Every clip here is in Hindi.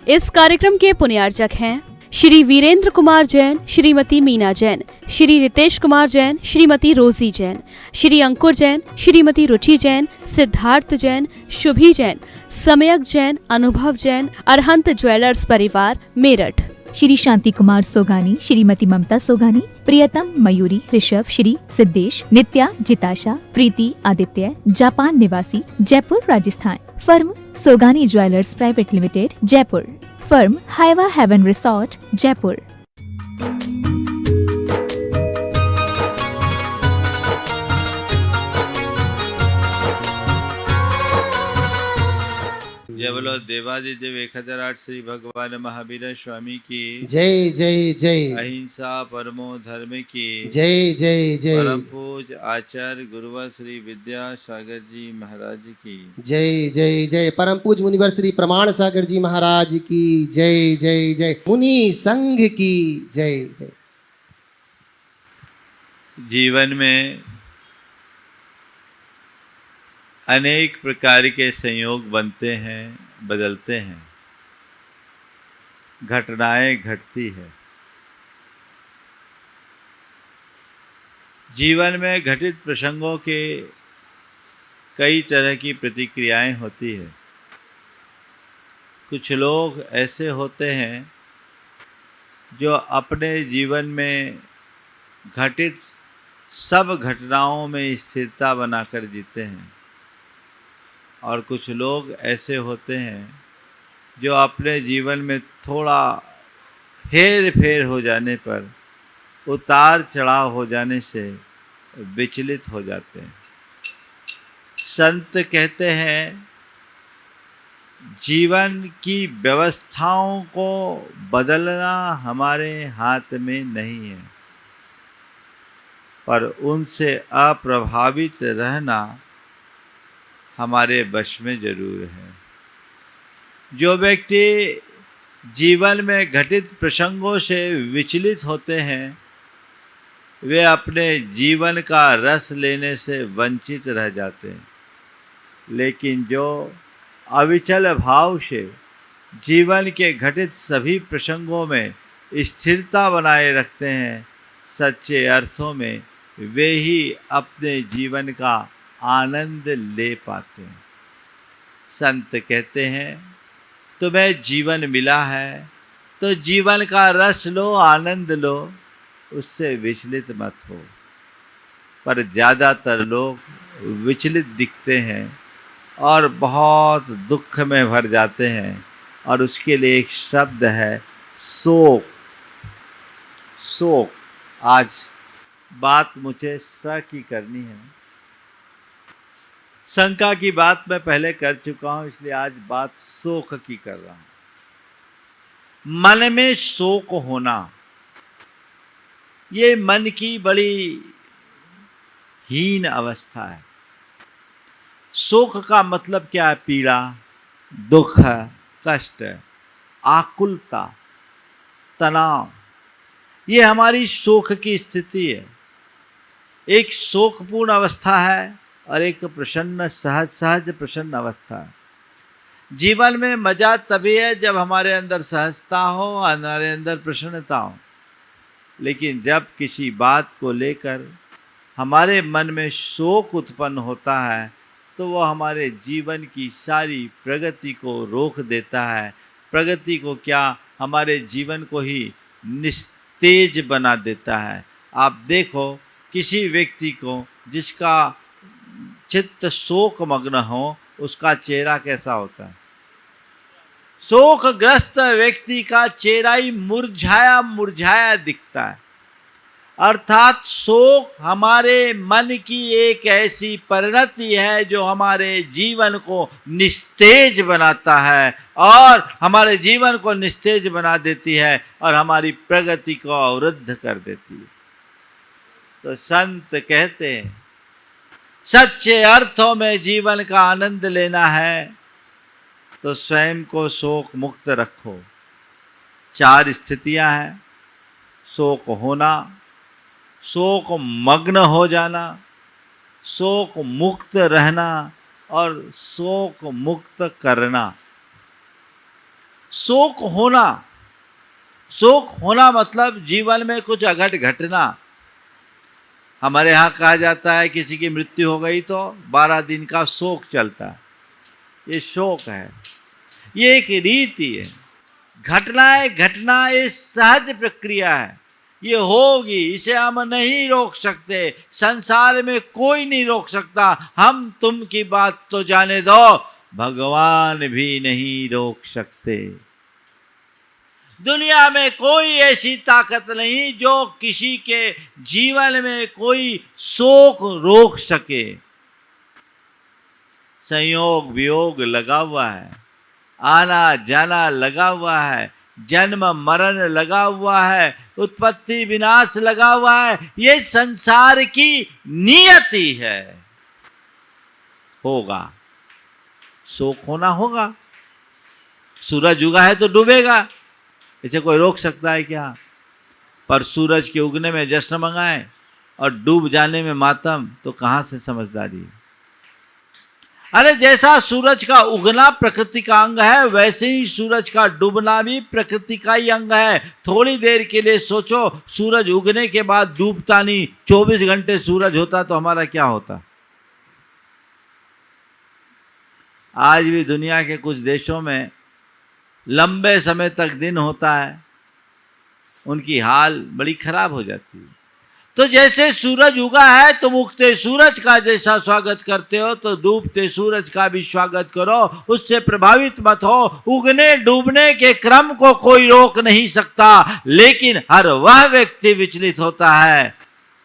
इस कार्यक्रम के पुण्यार्चक हैं श्री वीरेंद्र कुमार जैन, श्रीमती मीना जैन, श्री रितेश कुमार जैन, श्रीमती रोजी जैन, श्री अंकुर जैन, श्रीमती रुचि जैन, सिद्धार्थ जैन, शुभी जैन, समयक जैन, अनुभव जैन, अरहंत ज्वेलर्स परिवार, मेरठ। श्री शांति कुमार सोगानी, श्रीमती ममता सोगानी, प्रियतम, मयूरी, ऋषभ, श्री सिद्धेश, नित्या, जिताशा, प्रीति, आदित्य, जापान निवासी, Jaipur, Rajasthan. Firm Sogani jewellers private limited, Jaipur. Firm Haiva heaven resort, Jaipur. जय बोलो देवादिदेव 1008 श्री भगवान महावीर स्वामी की जय जय जय। अहिंसा परमो धर्म की जय जय जय। परम पूज्य आचार्य गुरुवर श्री विद्यासागर जी महाराज की जय जय जय। परम पूज्य मुनिवर श्री प्रमाण सागर जी महाराज की जय जय जय। मुनि संघ की जय जय। जीवन में अनेक प्रकार के संयोग बनते हैं, बदलते हैं, घटनाएं घटती है। जीवन में घटित प्रसंगों के कई तरह की प्रतिक्रियाएं होती है। कुछ लोग ऐसे होते हैं जो अपने जीवन में घटित सब घटनाओं में स्थिरता बनाकर जीते हैं, और कुछ लोग ऐसे होते हैं जो अपने जीवन में थोड़ा हेर फेर हो जाने पर, उतार चढ़ाव हो जाने से विचलित हो जाते हैं। संत कहते हैं जीवन की व्यवस्थाओं को बदलना हमारे हाथ में नहीं है, पर उनसे अप्रभावित रहना हमारे वश में जरूर है। जो व्यक्ति जीवन में घटित प्रसंगों से विचलित होते हैं, वे अपने जीवन का रस लेने से वंचित रह जाते हैं। लेकिन जो अविचल भाव से जीवन के घटित सभी प्रसंगों में स्थिरता बनाए रखते हैं, सच्चे अर्थों में वे ही अपने जीवन का आनंद ले पाते हैं। संत कहते हैं तुम्हें जीवन मिला है तो जीवन का रस लो, आनंद लो, उससे विचलित मत हो। पर ज़्यादातर लोग विचलित दिखते हैं और बहुत दुख में भर जाते हैं, और उसके लिए एक शब्द है शोक। शोक। आज बात मुझे स की करनी है। शंका की बात मैं पहले कर चुका हूं, इसलिए आज बात शोक की कर रहा हूं। मन में शोक होना, ये मन की बड़ी हीन अवस्था है। शोक का मतलब क्या है? पीड़ा, दुख, कष्ट, आकुलता, तनाव, ये हमारी शोक की स्थिति है। एक शोकपूर्ण अवस्था है और एक प्रसन्न सहज प्रसन्न अवस्था है। जीवन में मजा तभी है जब हमारे अंदर सहजता हो, हमारे अंदर प्रसन्नता हो। लेकिन जब किसी बात को लेकर हमारे मन में शोक उत्पन्न होता है, तो वह हमारे जीवन की सारी प्रगति को रोक देता है। प्रगति को क्या, हमारे जीवन को ही निस्तेज बना देता है। आप देखो किसी व्यक्ति को जिसका चित्त शोक मग्न हो, उसका चेहरा कैसा होता है? शोकग्रस्त व्यक्ति का चेहरा ही मुरझाया मुरझाया दिखता है। अर्थात शोक हमारे मन की एक ऐसी परिणति है जो हमारे जीवन को निस्तेज बनाता है, और हमारे जीवन को निस्तेज बना देती है और हमारी प्रगति को अवरुद्ध कर देती है। तो संत कहते हैं सच्चे अर्थों में जीवन का आनंद लेना है तो स्वयं को शोक मुक्त रखो। 4 स्थितियां हैं: शोक होना, शोक मग्न हो जाना, शोक मुक्त रहना और शोक मुक्त करना। शोक होना, शोक होना मतलब जीवन में कुछ अघट घटना। हमारे यहाँ कहा जाता है किसी की मृत्यु हो गई तो 12 दिन का शोक चलता है, ये शोक है, ये एक रीति है। घटनाएं घटना ये सहज प्रक्रिया है, ये होगी, इसे हम नहीं रोक सकते, संसार में कोई नहीं रोक सकता। हम तुम की बात तो जाने दो, भगवान भी नहीं रोक सकते। दुनिया में कोई ऐसी ताकत नहीं जो किसी के जीवन में कोई शोक रोक सके। संयोग वियोग लगा हुआ है, आना जाना लगा हुआ है, जन्म मरण लगा हुआ है, उत्पत्ति विनाश लगा हुआ है, ये संसार की नियति है। होगा, शोक होना होगा। सूरज उगा है तो डूबेगा, इसे कोई रोक सकता है क्या? पर सूरज के उगने में जश्न मंगाए और डूब जाने में मातम, तो कहां से समझदारी है? अरे जैसा सूरज का उगना प्रकृति का अंग है, वैसे ही सूरज का डूबना भी प्रकृति का ही अंग है। थोड़ी देर के लिए सोचो, सूरज उगने के बाद डूबता नहीं, 24 घंटे सूरज होता तो हमारा क्या होता? आज भी दुनिया के कुछ देशों में लंबे समय तक दिन होता है, उनकी हाल बड़ी खराब हो जाती है। तो जैसे सूरज उगा है तुम उगते सूरज का जैसा स्वागत करते हो, तो डूबते सूरज का भी स्वागत करो, उससे प्रभावित मत हो। उगने डूबने के क्रम को कोई रोक नहीं सकता, लेकिन हर वह व्यक्ति विचलित होता है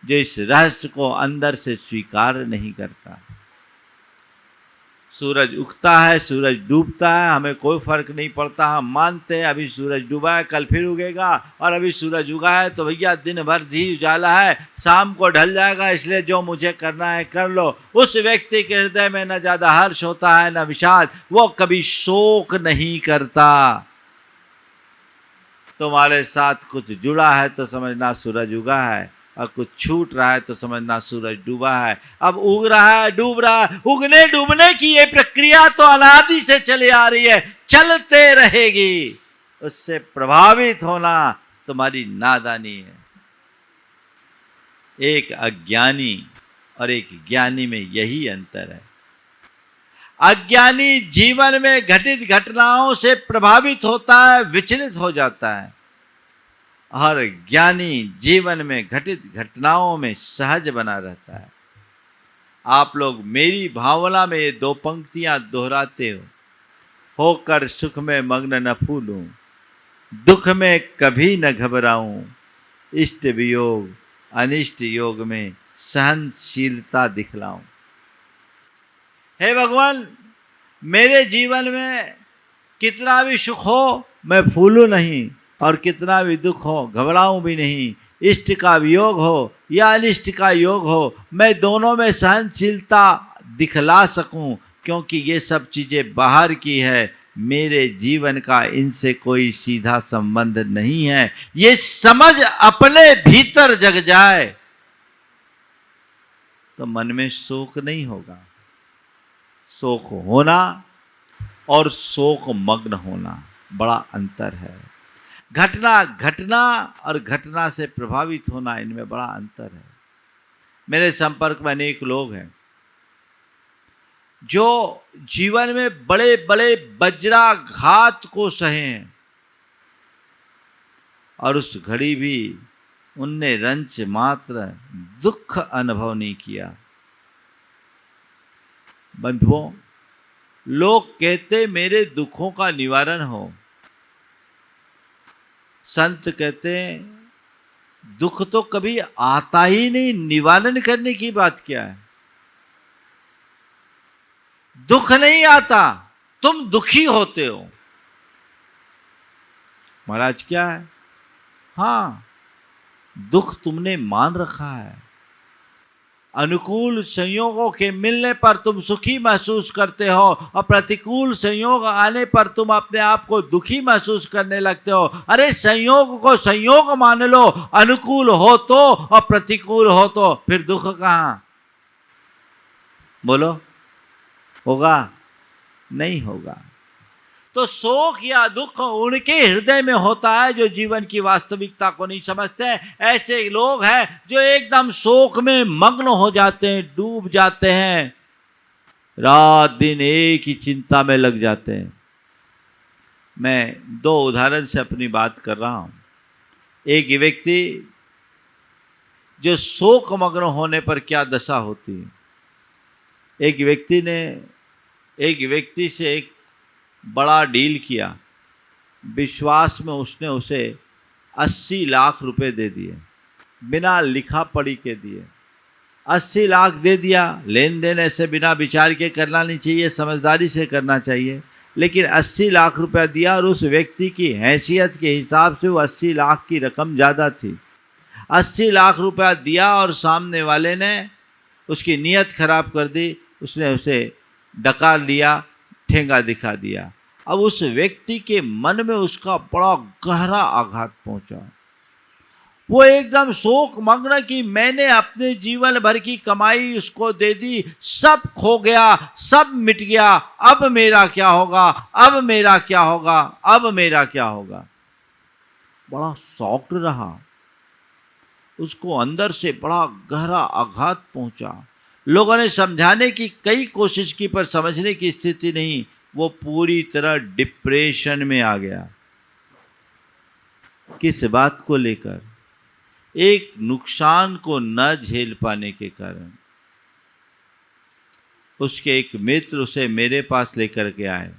जो इस रहस्य को अंदर से स्वीकार नहीं करता। सूरज उगता है, सूरज डूबता है, हमें कोई फर्क नहीं पड़ता। हम मानते हैं अभी सूरज डूबा है, कल फिर उगेगा, और अभी सूरज उगा है तो भैया दिन भर ही उजाला है, शाम को ढल जाएगा, इसलिए जो मुझे करना है कर लो। उस व्यक्ति के हृदय में न ज्यादा हर्ष होता है न विषाद, वो कभी शोक नहीं करता। तुम्हारे साथ कुछ जुड़ा है तो समझना सूरज उगा है, और कुछ छूट रहा है तो समझना सूरज डूबा है। अब उग रहा है, डूब रहा है, उगने डूबने की ये प्रक्रिया तो अनादि से चली आ रही है, चलते रहेगी। उससे प्रभावित होना तुम्हारी नादानी है। एक अज्ञानी और एक ज्ञानी में यही अंतर है। अज्ञानी जीवन में घटित घटनाओं से प्रभावित होता है, विचलित हो जाता है, और ज्ञानी जीवन में घटित घटनाओं में सहज बना रहता है। आप लोग मेरी भावना में ये 2 पंक्तियां दोहराते हो, होकर सुख में मग्न न फूलूं, दुख में कभी न घबराऊं, इष्ट वियोग अनिष्ट योग में सहनशीलता दिखलाऊं। हे भगवान, मेरे जीवन में कितना भी सुख हो मैं फूलूं नहीं, और कितना भी दुख हो घबराऊं भी नहीं। इष्ट का वियोग हो या अनिष्ट का योग हो, मैं दोनों में सहनशीलता दिखला सकूं, क्योंकि ये सब चीजें बाहर की है, मेरे जीवन का इनसे कोई सीधा संबंध नहीं है। ये समझ अपने भीतर जग जाए तो मन में शोक नहीं होगा। शोक होना और शोक मग्न होना बड़ा अंतर है। घटना और घटना से प्रभावित होना, इनमें बड़ा अंतर है। मेरे संपर्क में अनेक लोग हैं जो जीवन में बड़े बड़े वज्राघात को सहे हैं, और उस घड़ी भी उनने रंच मात्र दुख अनुभव नहीं किया। बंधुओं, लोग कहते मेरे दुखों का निवारण हो, संत कहते हैं दुख तो कभी आता ही नहीं, निवारण करने की बात क्या है? दुख नहीं आता, तुम दुखी होते हो। महाराज क्या है? हाँ, दुख तुमने मान रखा है। अनुकूल संयोगों के मिलने पर तुम सुखी महसूस करते हो, और प्रतिकूल संयोग आने पर तुम अपने आप को दुखी महसूस करने लगते हो। अरे संयोग को संयोग मान लो, अनुकूल हो तो और प्रतिकूल हो तो फिर दुख कहां? बोलो, होगा? नहीं होगा। तो शोक या दुख उनके हृदय में होता है जो जीवन की वास्तविकता को नहीं समझते हैं। ऐसे लोग हैं जो एकदम शोक में मग्न हो जाते हैं, डूब जाते हैं, रात दिन एक ही चिंता में लग जाते हैं। मैं 2 उदाहरण से अपनी बात कर रहा हूं। एक व्यक्ति जो शोक मग्न होने पर क्या दशा होती है। एक व्यक्ति से एक बड़ा डील किया, विश्वास में उसने उसे 80 लाख रुपए दे दिए, बिना लिखा पढ़ी के दिए। 80 लाख दे दिया। लेन देन ऐसे बिना विचार के करना नहीं चाहिए, समझदारी से करना चाहिए। लेकिन 80 लाख रुपया दिया और उस व्यक्ति की हैसियत के हिसाब से वो 80 लाख की रकम ज़्यादा थी। 80 लाख रुपया दिया और सामने वाले ने उसकी नीयत खराब कर दी। उसने उसे डकार लिया, ठेंगा दिखा दिया। अब उस व्यक्ति के मन में उसका बड़ा गहरा आघात पहुंचा। वो एकदम शोक मग्न कि मैंने अपने जीवन भर की कमाई उसको दे दी, सब खो गया, सब मिट गया, अब मेरा क्या होगा, अब मेरा क्या होगा, अब मेरा क्या होगा। बड़ा शॉक्ड रहा, उसको अंदर से बड़ा गहरा आघात पहुंचा। लोगों ने समझाने की कई कोशिश की पर समझने की स्थिति नहीं। वो पूरी तरह डिप्रेशन में आ गया। किस बात को लेकर? एक नुकसान को न झेल पाने के कारण। उसके एक मित्र उसे मेरे पास लेकर के आए।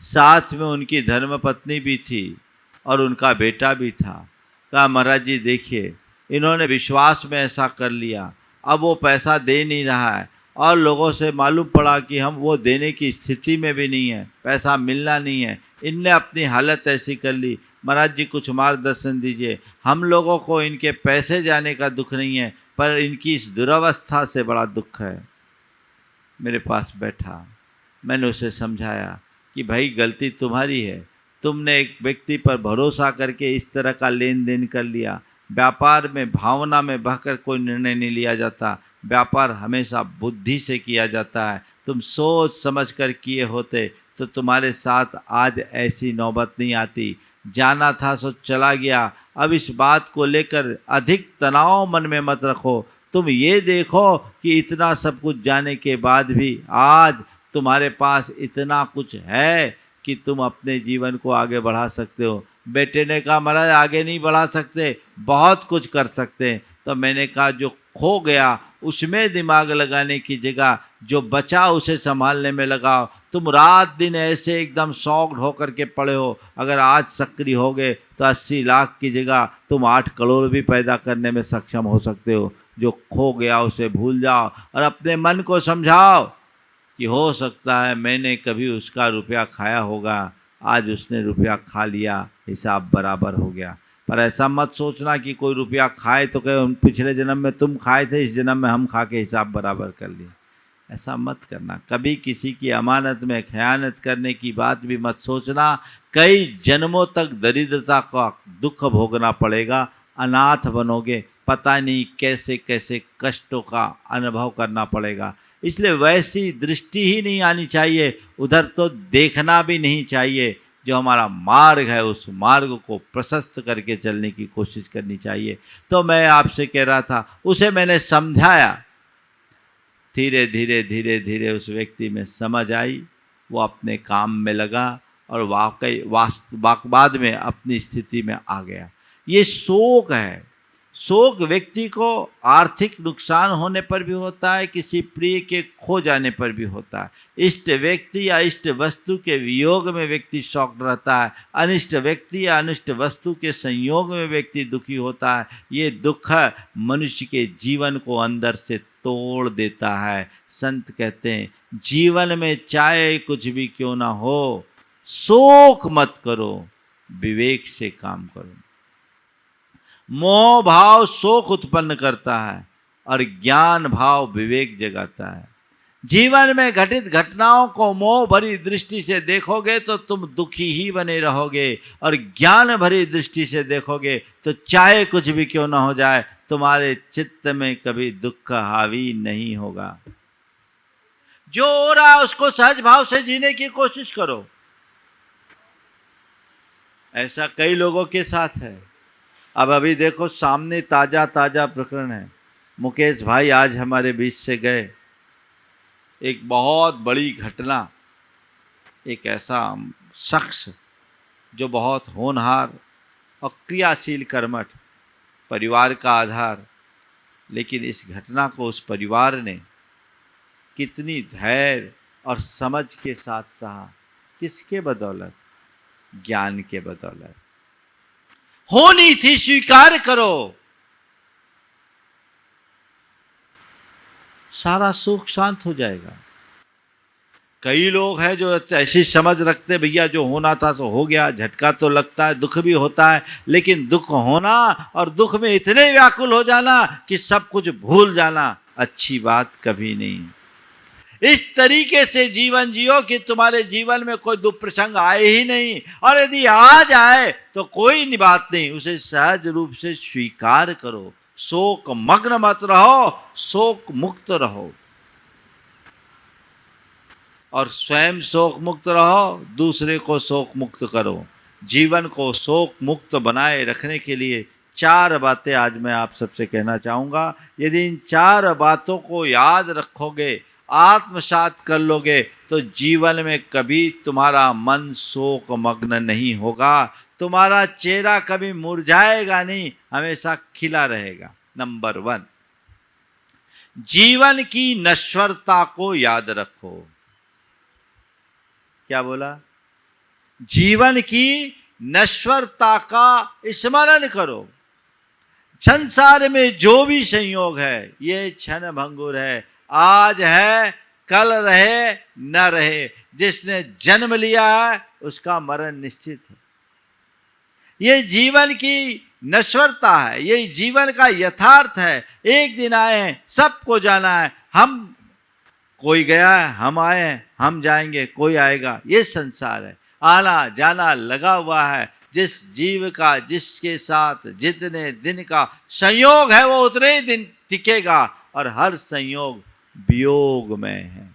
साथ में उनकी धर्मपत्नी भी थी और उनका बेटा भी था। कहा, महाराज जी देखिए, इन्होंने विश्वास में ऐसा कर लिया, अब वो पैसा दे नहीं रहा है और लोगों से मालूम पड़ा कि हम वो देने की स्थिति में भी नहीं है, पैसा मिलना नहीं है। इनने अपनी हालत ऐसी कर ली, महाराज जी कुछ मार्गदर्शन दीजिए। हम लोगों को इनके पैसे जाने का दुख नहीं है, पर इनकी इस दुरावस्था से बड़ा दुख है। मेरे पास बैठा, मैंने उसे समझाया कि भाई गलती तुम्हारी है, तुमने एक व्यक्ति पर भरोसा करके इस तरह का लेन देन कर लिया। व्यापार में भावना में बहकर कोई निर्णय नहीं लिया जाता, व्यापार हमेशा बुद्धि से किया जाता है। तुम सोच समझ कर किए होते तो तुम्हारे साथ आज ऐसी नौबत नहीं आती। जाना था सो चला गया। अब इस बात को लेकर अधिक तनाव मन में मत रखो। तुम ये देखो कि इतना सब कुछ जाने के बाद भी आज तुम्हारे पास इतना कुछ है कि तुम अपने जीवन को आगे बढ़ा सकते हो। बेटे ने कहा, महाराज आगे नहीं बढ़ा सकते, बहुत कुछ कर सकते हैं। तो मैंने कहा, जो खो गया उसमें दिमाग लगाने की जगह जो बचा उसे संभालने में लगाओ। तुम रात दिन ऐसे एकदम शॉक्ड होकर के पड़े हो। अगर आज सक्रिय हो गए तो 80 लाख की जगह तुम 8 करोड़ भी पैदा करने में सक्षम हो सकते हो। जो खो गया उसे भूल जाओ और अपने मन को समझाओ कि हो सकता है मैंने कभी उसका रुपया खाया होगा, आज उसने रुपया खा लिया, हिसाब बराबर हो गया। पर ऐसा मत सोचना कि कोई रुपया खाए तो कहे पिछले जन्म में तुम खाए थे, इस जन्म में हम खा के हिसाब बराबर कर लिए। ऐसा मत करना। कभी किसी की अमानत में खयानत करने की बात भी मत सोचना। कई जन्मों तक दरिद्रता का दुख भोगना पड़ेगा, अनाथ बनोगे, पता नहीं कैसे कैसे कष्टों का अनुभव करना पड़ेगा। इसलिए वैसी दृष्टि ही नहीं आनी चाहिए, उधर तो देखना भी नहीं चाहिए। जो हमारा मार्ग है उस मार्ग को प्रशस्त करके चलने की कोशिश करनी चाहिए। तो मैं आपसे कह रहा था, उसे मैंने समझाया। धीरे धीरे धीरे धीरे उस व्यक्ति में समझ आई, वो अपने काम में लगा और वाकई बाद में अपनी स्थिति में आ गया। ये शोक है। शोक व्यक्ति को आर्थिक नुकसान होने पर भी होता है, किसी प्रिय के खो जाने पर भी होता है। इष्ट व्यक्ति या इष्ट वस्तु के वियोग में व्यक्ति शॉक्ड रहता है, अनिष्ट व्यक्ति या अनिष्ट वस्तु के संयोग में व्यक्ति दुखी होता है। ये दुख मनुष्य के जीवन को अंदर से तोड़ देता है। संत कहते हैं, जीवन में चाहे कुछ भी क्यों ना हो, शोक मत करो, विवेक से काम करो। मोह भाव शोक उत्पन्न करता है और ज्ञान भाव विवेक जगाता है। जीवन में घटित घटनाओं को मोह भरी दृष्टि से देखोगे तो तुम दुखी ही बने रहोगे, और ज्ञान भरी दृष्टि से देखोगे तो चाहे कुछ भी क्यों ना हो जाए, तुम्हारे चित्त में कभी दुख हावी नहीं होगा। जो हो रहा है उसको सहज भाव से जीने की कोशिश करो। ऐसा कई लोगों के साथ है। अब अभी देखो सामने ताज़ा ताज़ा प्रकरण है। मुकेश भाई आज हमारे बीच से गए। एक बहुत बड़ी घटना, एक ऐसा शख्स जो बहुत होनहार और क्रियाशील कर्मठ, परिवार का आधार, लेकिन इस घटना को उस परिवार ने कितनी धैर्य और समझ के साथ सहा। किसके बदौलत? ज्ञान के बदौलत। होनी थी, स्वीकार करो। सारा सुख शांत हो जाएगा। कई लोग हैं जो ऐसी समझ रखते, भैया जो होना था सो हो गया, झटका तो लगता है, दुख भी होता है, लेकिन दुख होना और दुख में इतने व्याकुल हो जाना कि सब कुछ भूल जाना अच्छी बात कभी नहीं। इस तरीके से जीवन जियो कि तुम्हारे जीवन में कोई दुख प्रसंग आए ही नहीं, और यदि आ जाए तो कोई बात नहीं, उसे सहज रूप से स्वीकार करो। शोक मग्न मत रहो, शोक मुक्त रहो, और स्वयं शोक मुक्त रहो, दूसरे को शोक मुक्त करो। जीवन को शोक मुक्त बनाए रखने के लिए 4 बातें आज मैं आप सबसे कहना चाहूँगा। यदि इन 4 बातों को याद रखोगे, आत्मसात कर लोगे, तो जीवन में कभी तुम्हारा मन शोक मग्न नहीं होगा, तुम्हारा चेहरा कभी मुरझाएगा नहीं, हमेशा खिला रहेगा। नंबर 1, जीवन की नश्वरता को याद रखो। क्या बोला? जीवन की नश्वरता का स्मरण करो। संसार में जो भी संयोग है ये क्षण भंगुर है, आज है कल रहे न रहे। जिसने जन्म लिया है उसका मरण निश्चित है। ये जीवन की नश्वरता है, ये जीवन का यथार्थ है। एक दिन आए हैं, सबको जाना है। हम, कोई गया है, हम आए हैं, हम जाएंगे, कोई आएगा। ये संसार है, आना जाना लगा हुआ है। जिस जीव का जिसके साथ जितने दिन का संयोग है वो उतने ही दिन टिकेगा, और हर संयोग वियोग में है।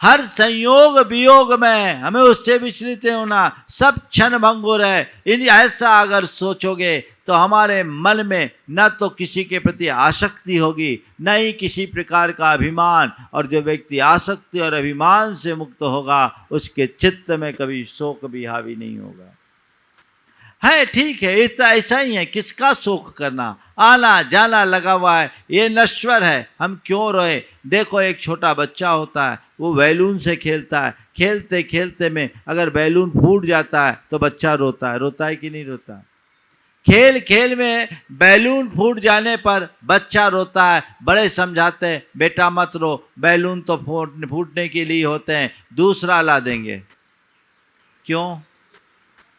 हर संयोग वियोग में, हमें उससे विचलित होना। सब क्षण भंगुर है। इन ऐसा अगर सोचोगे तो हमारे मन में न तो किसी के प्रति आसक्ति होगी, न ही किसी प्रकार का अभिमान, और जो व्यक्ति आसक्ति और अभिमान से मुक्त होगा उसके चित्त में कभी शोक भी हावी नहीं होगा। है ठीक है, ऐसा ही है, किसका शोक करना? आना जाना लगा हुआ है, ये नश्वर है, हम क्यों रोए? देखो एक छोटा बच्चा होता है, वो बैलून से खेलता है, खेलते खेलते में अगर बैलून फूट जाता है तो बच्चा रोता है। रोता है कि नहीं रोता? खेल खेल में बैलून फूट जाने पर बच्चा रोता है। बड़े समझाते हैं, बेटा मत रो, बैलून तो फूटने के लिए होते हैं, दूसरा ला देंगे। क्यों?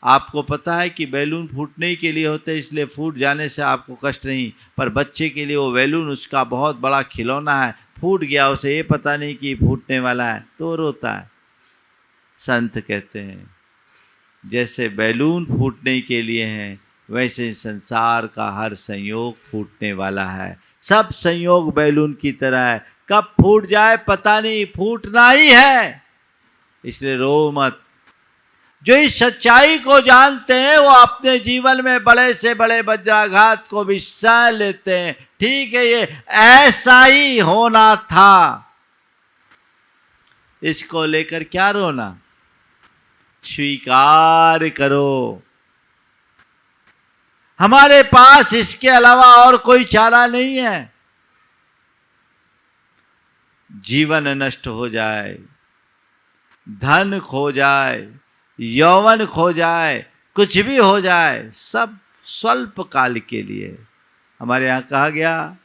आपको पता है कि बैलून फूटने के लिए होते हैं, इसलिए फूट जाने से आपको कष्ट नहीं, पर बच्चे के लिए वो बैलून उसका बहुत बड़ा खिलौना है, फूट गया, उसे ये पता नहीं कि फूटने वाला है, तो रोता है। संत कहते हैं जैसे बैलून फूटने के लिए हैं, वैसे संसार का हर संयोग फूटने वाला है। सब संयोग बैलून की तरह है, कब फूट जाए पता नहीं, फूटना ही है, इसलिए रो मत। जो इस सच्चाई को जानते हैं वो अपने जीवन में बड़े से बड़े वज्राघात को भी सह लेते हैं। ठीक है, ये ऐसा ही होना था, इसको लेकर क्या रोना? स्वीकार करो। हमारे पास इसके अलावा और कोई चारा नहीं है। जीवन नष्ट हो जाए, धन खो जाए, यौवन खो जाए, कुछ भी हो जाए, सब स्वल्प काल के लिए। हमारे यहाँ कहा गया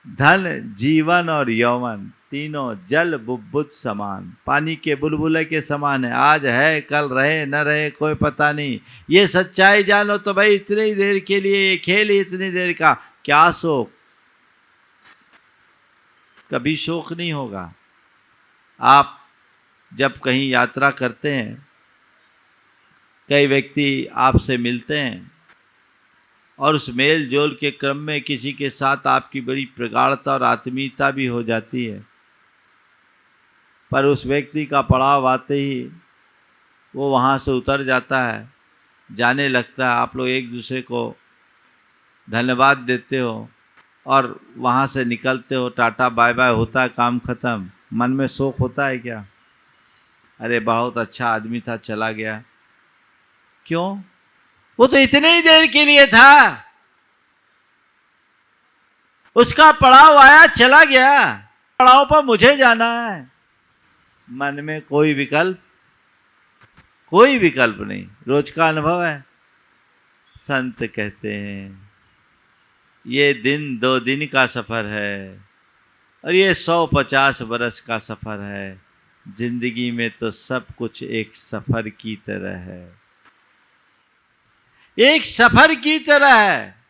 धन, जीवन और यौवन तीनों जल बुब्बुद समान, पानी के बुलबुले के समान है। आज है कल रहे न रहे कोई पता नहीं। ये सच्चाई जानो तो भाई इतनी देर के लिए ये खेल, इतनी देर का क्या शोक? कभी शोक नहीं होगा। आप जब कहीं यात्रा करते हैं, कई व्यक्ति आपसे मिलते हैं और उस मेल जोल के क्रम में किसी के साथ आपकी बड़ी प्रगाढ़ता और आत्मीयता भी हो जाती है, पर उस व्यक्ति का पड़ाव आते ही वो वहाँ से उतर जाता है जाने लगता है, आप लोग एक दूसरे को धन्यवाद देते हो और वहाँ से निकलते हो, टाटा बाय बाय होता है, काम खत्म। मन में शोक होता है क्या? अरे बहुत अच्छा आदमी था, चला गया। क्यों? वो तो इतने ही देर के लिए था, उसका पड़ाव आया, चला गया, पड़ाव पर मुझे जाना है। मन में कोई विकल्प नहीं, रोज का अनुभव है। संत कहते हैं ये दिन 2 दिन का सफर है और ये 150 बरस का सफर है। जिंदगी में तो सब कुछ एक सफर की तरह है, एक सफर की तरह है।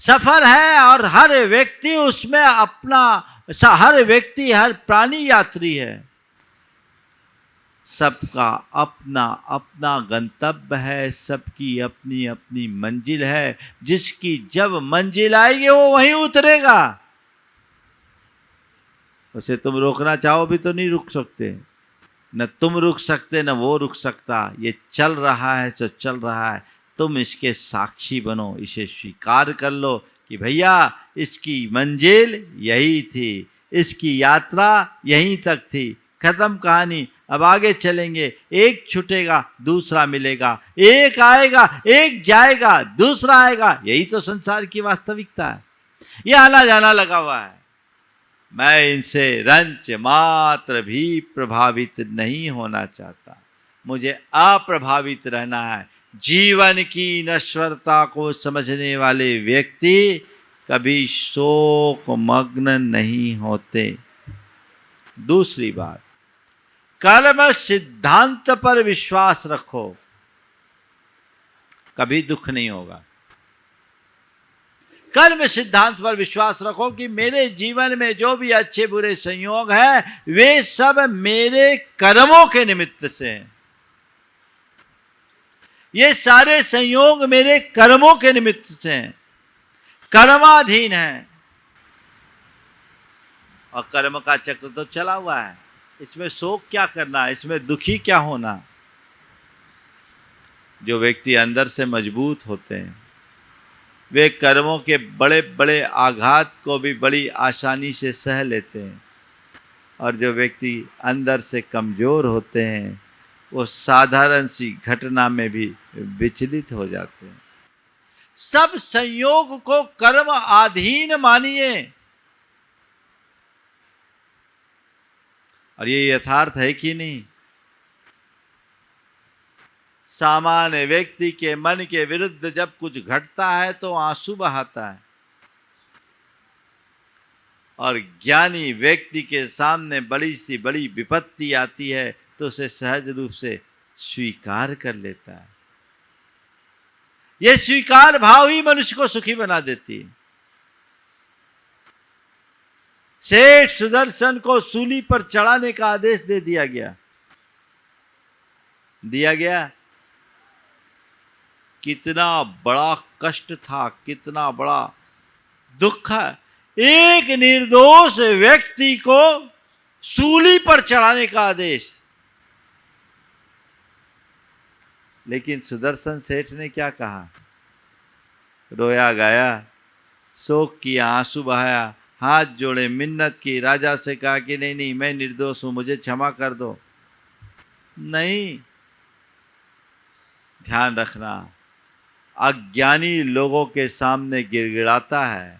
सफर है और हर व्यक्ति उसमें हर व्यक्ति, हर प्राणी यात्री है। सबका अपना अपना गंतव्य है, सबकी अपनी अपनी मंजिल है। जिसकी जब मंजिल आएगी वो वहीं उतरेगा। उसे तुम रोकना चाहो भी तो नहीं रुक सकते, न तुम रुक सकते न वो रुक सकता। ये चल रहा है तो चल रहा है, तुम इसके साक्षी बनो, इसे स्वीकार कर लो कि भैया इसकी मंजिल यही थी, इसकी यात्रा यहीं तक थी, खत्म कहानी। अब आगे चलेंगे, एक छूटेगा दूसरा मिलेगा, एक आएगा एक जाएगा दूसरा आएगा। यही तो संसार की वास्तविकता है। ये आना जाना लगा हुआ है। मैं इनसे रंच मात्र भी प्रभावित नहीं होना चाहता, मुझे अप्रभावित रहना है। जीवन की नश्वरता को समझने वाले व्यक्ति कभी शोक मग्न नहीं होते। दूसरी बात, कर्म सिद्धांत पर विश्वास रखो, कभी दुख नहीं होगा। कर्म सिद्धांत पर विश्वास रखो कि मेरे जीवन में जो भी अच्छे बुरे संयोग हैं वे सब मेरे कर्मों के निमित्त से हैं। ये सारे संयोग मेरे कर्मों के निमित्त से हैं, कर्माधीन हैं। और कर्म का चक्र तो चला हुआ है, इसमें शोक क्या करना, इसमें दुखी क्या होना। जो व्यक्ति अंदर से मजबूत होते हैं वे कर्मों के बड़े बड़े आघात को भी बड़ी आसानी से सह लेते हैं, और जो व्यक्ति अंदर से कमजोर होते हैं वो साधारण सी घटना में भी विचलित हो जाते हैं। सब संयोग को कर्म अधीन मानिए, और ये यथार्थ है कि नहीं। सामान्य व्यक्ति के मन के विरुद्ध जब कुछ घटता है तो आंसू बहाता है, और ज्ञानी व्यक्ति के सामने बड़ी सी बड़ी विपत्ति आती है तो उसे सहज रूप से स्वीकार कर लेता है। यह स्वीकार भाव ही मनुष्य को सुखी बना देती है। सेठ सुदर्शन को सूली पर चढ़ाने का आदेश दे दिया गया। कितना बड़ा कष्ट था, कितना बड़ा दुख है। एक निर्दोष व्यक्ति को सूली पर चढ़ाने का आदेश। लेकिन सुदर्शन सेठ ने क्या कहा? रोया गाया, शोक किया, आंसू बहाया, हाथ जोड़े, मिन्नत की, राजा से कहा कि नहीं नहीं मैं निर्दोष हूं, मुझे क्षमा कर दो। नहीं, ध्यान रखना, अज्ञानी लोगों के सामने गिड़गिड़ाता है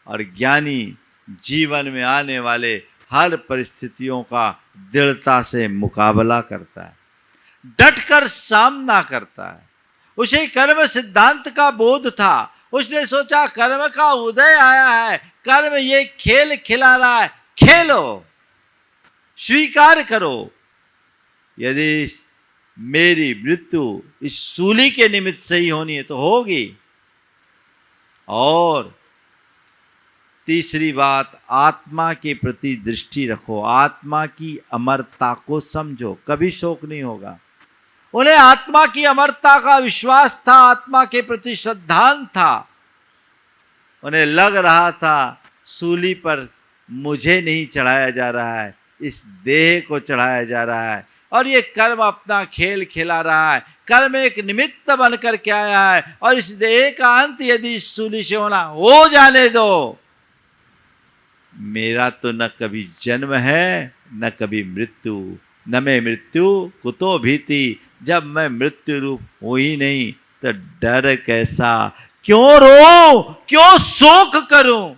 और ज्ञानी जीवन में आने वाले हर परिस्थितियों का दृढ़ता से मुकाबला करता है, डटकर सामना करता है। उसे कर्म सिद्धांत का बोध था। उसने सोचा कर्म का उदय आया है, कर्म ये खेल खिला रहा है, खेलो, स्वीकार करो। यदि मेरी मृत्यु इस सूली के निमित्त से ही होनी है तो होगी। और तीसरी बात, आत्मा के प्रति दृष्टि रखो, आत्मा की अमरता को समझो, कभी शोक नहीं होगा। उन्हें आत्मा की अमरता का विश्वास था, आत्मा के प्रति श्रद्धांत था। उन्हें लग रहा था सूली पर मुझे नहीं चढ़ाया जा रहा है, इस देह को चढ़ाया जा रहा है, और ये कर्म अपना खेल खिला रहा है। कर्म एक निमित्त बनकर के आया है और इस देह का अंत यदि सूली से होना हो जाने दो। मेरा तो न कभी जन्म है न कभी मृत्यु, न मैं मृत्यु कुतो भीति। जब मैं मृत्यु रूप हो ही नहीं तो डर कैसा, क्यों रो, क्यों शोक करूं,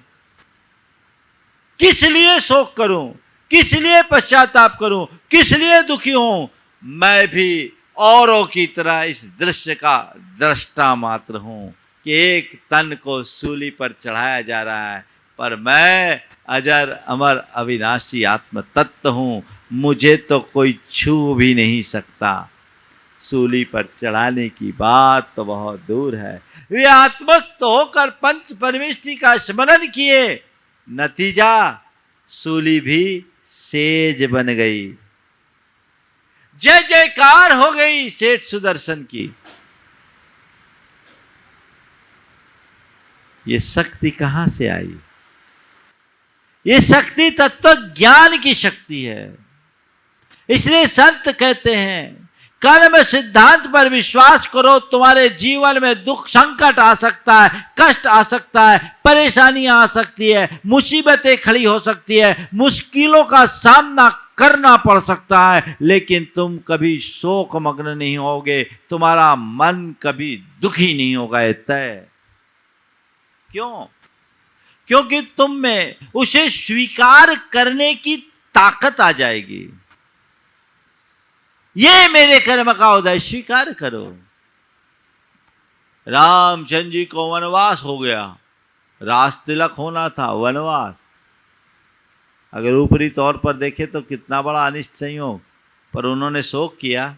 किस लिए शोक करूं, किस लिए पश्चाताप करूं, किस लिए दुखी हूं। मैं भी औरों की तरह इस दृश्य का दृष्टा मात्र हूं कि एक तन को सूली पर चढ़ाया जा रहा है, पर मैं अजर अमर अविनाशी आत्म तत्व हूं, मुझे तो कोई छू भी नहीं सकता। सूली पर चढ़ाने की बात तो बहुत दूर है। वे आत्मस्थ होकर पंच परमेष्टि का स्मरण किए, नतीजा सूली भी सेज बन गई। जय जयकार हो गई सेठ सुदर्शन की। ये शक्ति कहां से आई? ये शक्ति तत्व ज्ञान की शक्ति है। इसलिए संत कहते हैं कर्म सिद्धांत पर विश्वास करो, तुम्हारे जीवन में दुख संकट आ सकता है, कष्ट आ सकता है, परेशानियां आ सकती है, मुसीबतें खड़ी हो सकती है, मुश्किलों का सामना करना पड़ सकता है, लेकिन तुम कभी शोक मग्न नहीं होगे, तुम्हारा मन कभी दुखी नहीं होगा। ये तय। क्यों? क्योंकि तुम में उसे स्वीकार करने की ताकत आ जाएगी। ये मेरे कर्म का उदय, स्वीकार करो। रामचंद्र जी को वनवास हो गया, रास तिलक होना था, वनवास। अगर ऊपरी तौर पर देखें तो कितना बड़ा अनिष्ट संयोग, पर उन्होंने शोक किया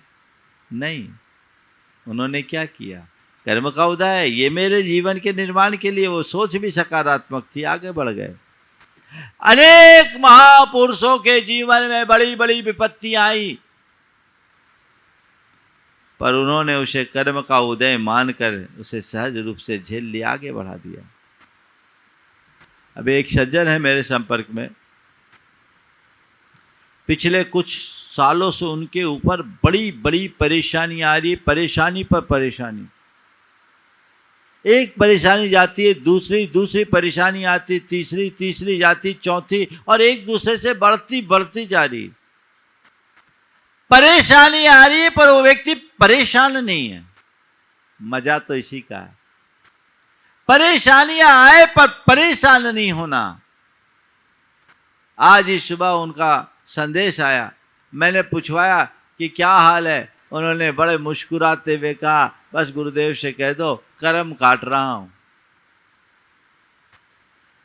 नहीं। उन्होंने क्या किया? कर्म का उदय, ये मेरे जीवन के निर्माण के लिए, वो सोच भी सकारात्मक थी, आगे बढ़ गए। अनेक महापुरुषों के जीवन में बड़ी बड़ी विपत्तियां आई, पर उन्होंने उसे कर्म का उदय मानकर उसे सहज रूप से झेल लिया, आगे बढ़ा दिया। अब एक सज्जन है मेरे संपर्क में, पिछले कुछ सालों से उनके ऊपर बड़ी बड़ी परेशानी आ रही है, परेशानी पर परेशानी। एक परेशानी जाती है, दूसरी परेशानी आती, तीसरी जाती, चौथी, और एक दूसरे से बढ़ती जा रही। परेशानी आ रही है पर वो व्यक्ति परेशान नहीं है। मजा तो इसी का है, परेशानियां आए पर परेशान नहीं होना। आज ही सुबह उनका संदेश आया, मैंने पूछवाया कि क्या हाल है। उन्होंने बड़े मुस्कुराते हुए कहा, बस गुरुदेव से कह दो कर्म काट रहा हूं,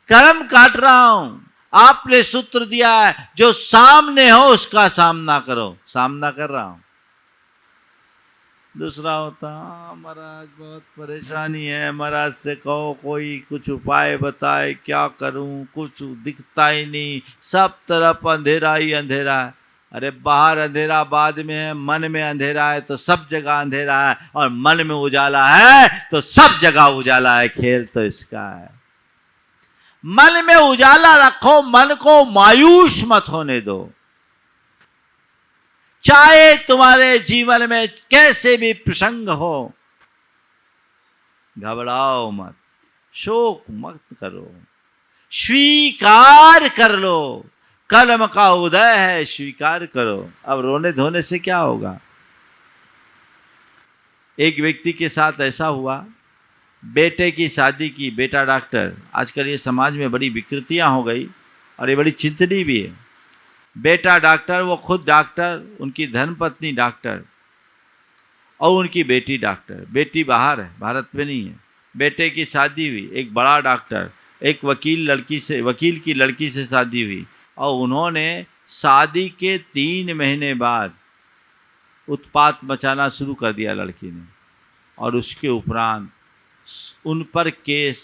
कर्म काट रहा हूं। आपने सूत्र दिया है, जो सामने हो उसका सामना करो, सामना कर रहा हूं। दूसरा होता, महाराज बहुत परेशानी है, महाराज से कहो कोई कुछ उपाय बताए, क्या करूं, कुछ दिखता ही नहीं, सब तरफ अंधेरा ही अंधेरा है। अरे बाहर अंधेरा बाद में है, मन में अंधेरा है तो सब जगह अंधेरा है, और मन में उजाला है तो सब जगह उजाला है। खेल तो इसका है। मन में उजाला रखो, मन को मायूस मत होने दो। चाहे तुम्हारे जीवन में कैसे भी प्रसंग हो, घबराओ मत, शोक मत करो, स्वीकार कर लो। कर्म का उदय है, स्वीकार करो। अब रोने धोने से क्या होगा? एक व्यक्ति के साथ ऐसा हुआ, बेटे की शादी की, बेटा डॉक्टर। आजकल ये समाज में बड़ी विकृतियां हो गई और ये बड़ी चिंतनीय भी है। बेटा डॉक्टर, वो खुद डॉक्टर, उनकी धर्मपत्नी डॉक्टर और उनकी बेटी डॉक्टर। बेटी बाहर है, भारत में नहीं है। बेटे की शादी हुई, एक बड़ा डॉक्टर, एक वकील की लड़की से शादी हुई, और उन्होंने शादी के 3 महीने बाद उत्पात मचाना शुरू कर दिया लड़की ने। और उसके उपरांत उन पर केस,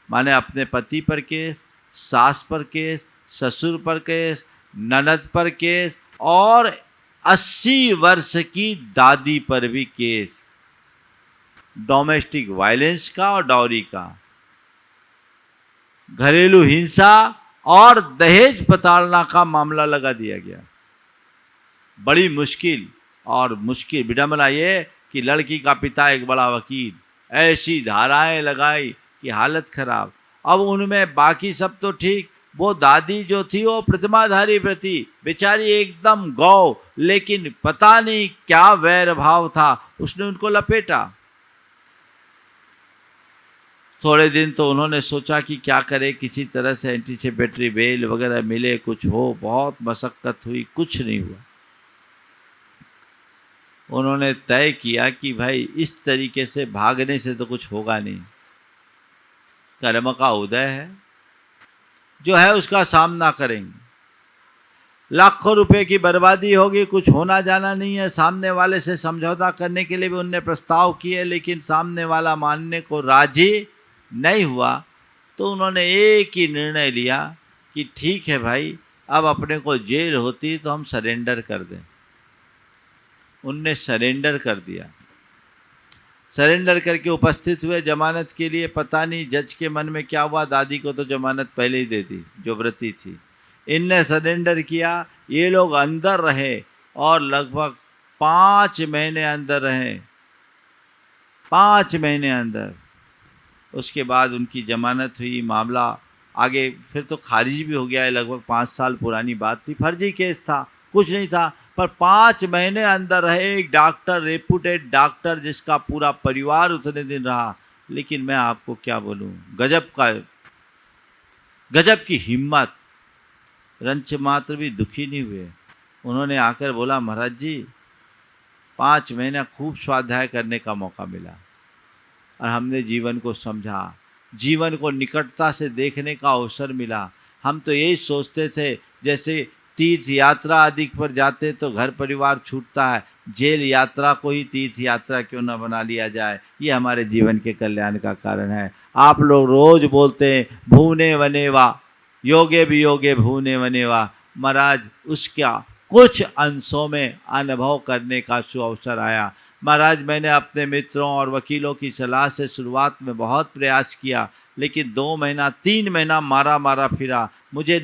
माने अपने पति पर केस, सास पर केस, ससुर पर केस, ननद पर केस, और 80 वर्ष की दादी पर भी केस, डोमेस्टिक वायलेंस का और डॉरी का, घरेलू हिंसा और दहेज प्रताड़ना का मामला लगा दिया गया। बड़ी मुश्किल, और मुश्किल विडंबना ये कि लड़की का पिता एक बड़ा वकील, ऐसी धाराएं लगाई कि हालत खराब। अब उनमें बाकी सब तो ठीक, वो दादी जो थी वो प्रतिमाधारी प्रति बेचारी एकदम गौ, लेकिन पता नहीं क्या वैर भाव था, उसने उनको लपेटा। थोड़े दिन तो उन्होंने सोचा कि क्या करे, किसी तरह से एंटीसिपेटरी बेल वगैरह मिले, कुछ हो, बहुत मशक्कत हुई, कुछ नहीं हुआ। उन्होंने तय किया कि भाई इस तरीके से भागने से तो कुछ होगा नहीं, कर्म का उदय है, जो है उसका सामना करेंगे। लाखों रुपए की बर्बादी होगी, कुछ होना जाना नहीं है। सामने वाले से समझौता करने के लिए भी उनने प्रस्ताव किए, लेकिन सामने वाला मानने को राजी नहीं हुआ। तो उन्होंने एक ही निर्णय लिया कि ठीक है भाई, अब अपने को जेल होती तो हम सरेंडर कर दें। उनने सरेंडर कर दिया। सरेंडर करके उपस्थित हुए जमानत के लिए। पता नहीं जज के मन में क्या हुआ, दादी को तो जमानत पहले ही दे दी जो व्रती थी। इनने सरेंडर किया, ये लोग अंदर रहे और लगभग 5 महीने अंदर रहे, 5 महीने अंदर। उसके बाद उनकी जमानत हुई, मामला आगे फिर तो खारिज भी हो गया है। लगभग 5 साल पुरानी बात थी, फर्जी केस था, कुछ नहीं था, पर 5 महीने अंदर रहे। एक डॉक्टर, रेपुटेड डॉक्टर, जिसका पूरा परिवार उतने दिन रहा। लेकिन मैं आपको क्या बोलूं, गजब की हिम्मत, रंच मात्र भी दुखी नहीं हुए। उन्होंने आकर बोला, महाराज जी 5 महीना खूब स्वाध्याय करने का मौका मिला और हमने जीवन को समझा, जीवन को निकटता से देखने का अवसर मिला। हम तो यही सोचते थे जैसे तीर्थ यात्रा आदि पर जाते तो घर परिवार छूटता है, जेल यात्रा को ही तीर्थ यात्रा क्यों न बना लिया जाए, ये हमारे जीवन के कल्याण का कारण है। आप लोग रोज बोलते हैं भूने वनेवा, योगे वियोगे भूने वनेवा। महाराज उसका कुछ अंशों में अनुभव करने का सुअवसर आया। महाराज मैंने अपने मित्रों और वकीलों की सलाह से शुरुआत में बहुत प्रयास किया, लेकिन 2 महीना 3 महीना मारा फिरा। मुझे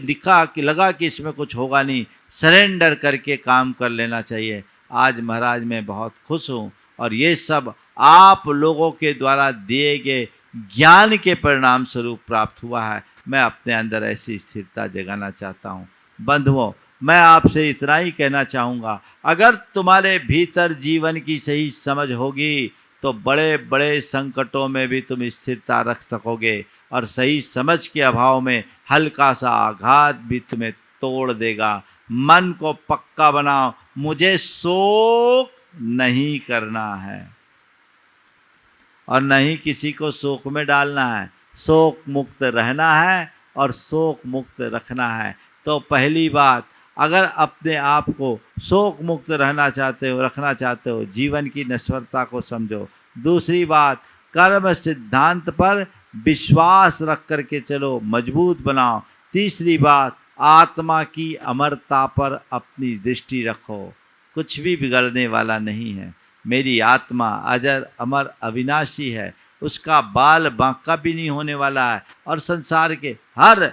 लगा कि इसमें कुछ होगा नहीं, सरेंडर करके काम कर लेना चाहिए। आज महाराज मैं बहुत खुश हूँ और ये सब आप लोगों के द्वारा दिए गए ज्ञान के परिणाम स्वरूप प्राप्त हुआ है। मैं अपने अंदर ऐसी स्थिरता जगाना चाहता हूँ। बंधुओं, मैं आपसे इतना ही कहना चाहूँगा, अगर तुम्हारे भीतर जीवन की सही समझ होगी तो बड़े बड़े संकटों में भी तुम स्थिरता रख सकोगे और सही समझ के अभाव में हल्का सा आघात भी तुम्हें तोड़ देगा। मन को पक्का बनाओ, मुझे शोक नहीं करना है और न ही किसी को शोक में डालना है। शोक मुक्त रहना है और शोक मुक्त रखना है। तो पहली बात, अगर अपने आप को शोक मुक्त रखना चाहते हो, जीवन की नश्वरता को समझो। दूसरी बात, कर्म सिद्धांत पर विश्वास रख करके चलो, मजबूत बनाओ। तीसरी बात, आत्मा की अमरता पर अपनी दृष्टि रखो, कुछ भी बिगड़ने वाला नहीं है। मेरी आत्मा अजर अमर अविनाशी है, उसका बाल बांका भी नहीं होने वाला है। और संसार के हर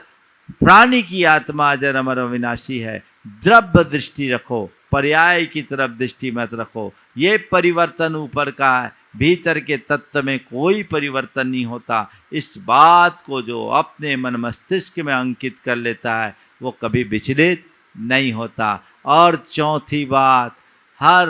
प्राणी की आत्मा अजर अमर अविनाशी है। द्रव्य दृष्टि रखो, पर्याय की तरफ दृष्टि मत रखो। ये परिवर्तन ऊपर का है, भीतर के तत्व में कोई परिवर्तन नहीं होता। इस बात को जो अपने मन मस्तिष्क में अंकित कर लेता है वो कभी विचलित नहीं होता। और चौथी बात, हर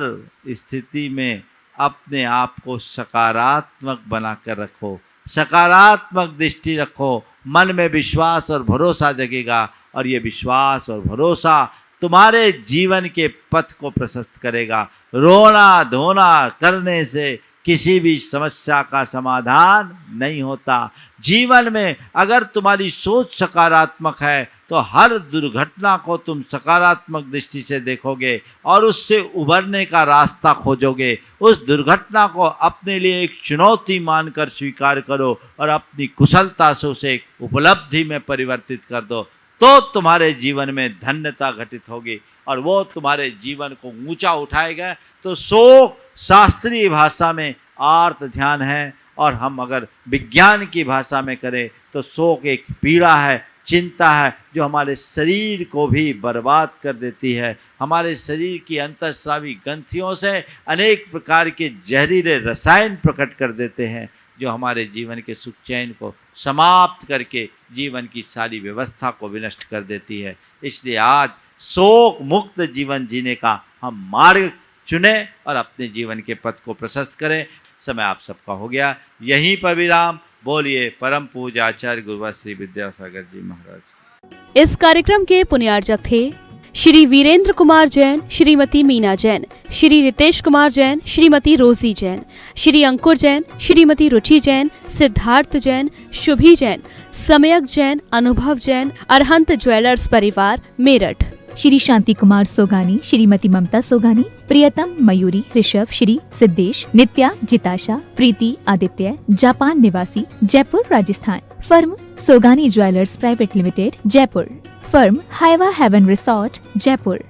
स्थिति में अपने आप को सकारात्मक बनाकर रखो, सकारात्मक दृष्टि रखो। मन में विश्वास और भरोसा जगेगा और ये विश्वास और भरोसा तुम्हारे जीवन के पथ को प्रशस्त करेगा। रोना धोना करने से किसी भी समस्या का समाधान नहीं होता। जीवन में अगर तुम्हारी सोच सकारात्मक है तो हर दुर्घटना को तुम सकारात्मक दृष्टि से देखोगे और उससे उभरने का रास्ता खोजोगे। उस दुर्घटना को अपने लिए एक चुनौती मानकर स्वीकार करो और अपनी कुशलता से उसे एक उपलब्धि में परिवर्तित कर दो, तो तुम्हारे जीवन में धन्यता घटित होगी और वो तुम्हारे जीवन को ऊंचा उठाएगा। तो शोक शास्त्रीय भाषा में आर्त ध्यान है और हम अगर विज्ञान की भाषा में करें तो शोक एक पीड़ा है, चिंता है जो हमारे शरीर को भी बर्बाद कर देती है। हमारे शरीर की अंतःस्रावी ग्रंथियों से अनेक प्रकार के जहरीले रसायन प्रकट कर देते हैं जो हमारे जीवन के सुख चैन को समाप्त करके जीवन की सारी व्यवस्था को विनष्ट कर देती है। इसलिए आज शोक मुक्त जीवन जीने का हम मार्ग चुने और अपने जीवन के पथ को प्रशस्त करें। समय आप सबका हो गया, यहीं पर विराम। बोलिए परम पूज्य आचार्य गुरुवर श्री विद्यासागर जी महाराज। इस कार्यक्रम के पुण्यार्चक थे श्री वीरेंद्र कुमार जैन, श्रीमती मीना जैन, श्री रितेश कुमार जैन, श्रीमती रोजी जैन, श्री अंकुर जैन, श्रीमती रुचि जैन, सिद्धार्थ जैन, शुभी जैन, सम्यक जैन, अनुभव जैन, अरहंत ज्वेलर्स परिवार, मेरठ। श्री शांति कुमार सोगानी, श्रीमती ममता सोगानी, प्रियतम मयूरी ऋषभ, श्री सिद्धेश, नित्या जिताशा, प्रीति आदित्य, जापान निवासी, Jaipur Rajasthan. Firm Sogani jewellers private limited, Jaipur. Firm Haiva heaven resort, Jaipur.